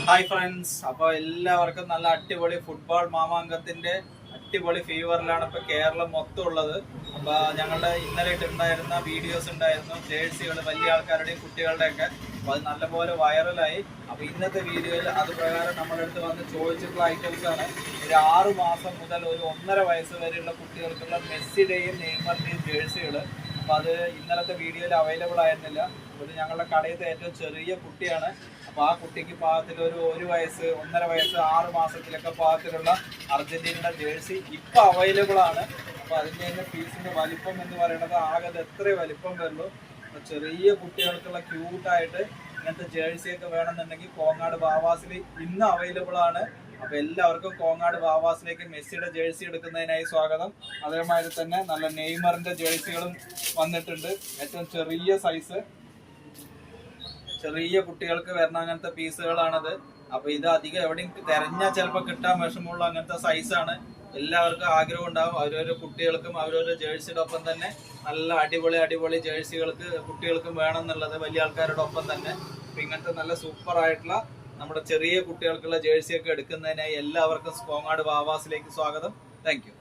Hi friends, അപ്പോൾ എല്ലാവർക്കും നല്ല അടിപൊളി ഫുട്ബോൾ മാമാങ്കത്തിന്റെ അടിപൊളി ഫീവറിലാണ് ഇപ്പോൾ കേരളം മൊത്തം ഉള്ളത്. അപ്പോൾ ഞങ്ങളുടെ ഇന്നലെ ഇട്ടുണ്ടായിരുന്ന വീഡിയോസ് ഉണ്ടായിരുന്നു, ജേഴ്സികൾ വലിയ ആൾക്കാരുടെയും കുട്ടികളുടെയൊക്കെ. അപ്പോൾ അത് നല്ലപോലെ വൈറലായി. അപ്പോൾ ഇന്നത്തെ വീഡിയോയിൽ അത് പ്രകാരം നമ്മുടെ അടുത്ത് വന്ന് ചോദിച്ചിട്ടുള്ള ഐറ്റംസ് ആണ്. ഒരു 6 മാസം മുതൽ ഒരു 1.5 വയസ്സ് വരെയുള്ള കുട്ടികൾക്കുള്ള മെസ്സിയുടെയും നെയ്മറിന്റെയും ജേഴ്സികൾ. അപ്പോൾ അത് ഇന്നലത്തെ വീഡിയോയിൽ അവൈലബിൾ ആയിരുന്നില്ല. ഇത് ഞങ്ങളുടെ കടയിലത്തെ ഏറ്റവും ചെറിയ കുട്ടിയാണ്. അപ്പോൾ ആ കുട്ടിക്ക് പാകത്തിൽ ഒരു വയസ്സ്, 1.5 വയസ്സ്, 6 മാസത്തിലൊക്കെ പാകത്തിലുള്ള അർജന്റീനയുടെ ജേഴ്സി ഇപ്പോൾ അവൈലബിൾ ആണ്. അപ്പോൾ അതിൻ്റെ തന്നെ പീസിൻ്റെ വലിപ്പം എന്ന് പറയുന്നത് ആകെ എത്ര വലിപ്പം വരുള്ളൂ. അപ്പോൾ ചെറിയ കുട്ടികൾക്കുള്ള ക്യൂട്ടായിട്ട് ഇങ്ങനത്തെ ജേഴ്സിയൊക്കെ വേണമെന്നുണ്ടെങ്കിൽ കോങ്ങാട് വാവാസിൽ ഇന്ന് അവൈലബിൾ ആണ്. അപ്പോൾ എല്ലാവർക്കും കോങ്ങാട് വാവാസിലേക്ക് മെസ്സിയുടെ ജേഴ്സി എടുക്കുന്നതിനായി സ്വാഗതം. അതേമാതിരി തന്നെ നല്ല നെയ്മറിന്റെ ജേഴ്സികളും വന്നിട്ടുണ്ട്. ഏറ്റവും ചെറിയ സൈസ്, ചെറിയ കുട്ടികൾക്ക് വരുന്ന അങ്ങനത്തെ പീസുകളാണത്. അപ്പൊ ഇത് അധികം എവിടെയും തെരഞ്ഞാൽ ചിലപ്പോൾ കിട്ടാൻ വിഷമമുള്ള അങ്ങനത്തെ സൈസാണ്. എല്ലാവർക്കും ആഗ്രഹം ഉണ്ടാവും അവരവരുടെ കുട്ടികൾക്കും അവരവരുടെ ജേഴ്സിയുടെ ഒപ്പം തന്നെ നല്ല അടിപൊളി ജേഴ്സികൾക്ക് കുട്ടികൾക്കും വേണം എന്നുള്ളത് വലിയ ആൾക്കാരുടെ ഒപ്പം തന്നെ. അപ്പൊ ഇങ്ങനത്തെ നല്ല സൂപ്പർ ആയിട്ടുള്ള നമ്മുടെ ചെറിയ കുട്ടികൾക്കുള്ള ജേഴ്സിയൊക്കെ എടുക്കുന്നതിനായി എല്ലാവർക്കും കോങ്ങാട് വാവാസിലേക്ക് സ്വാഗതം. Thank you.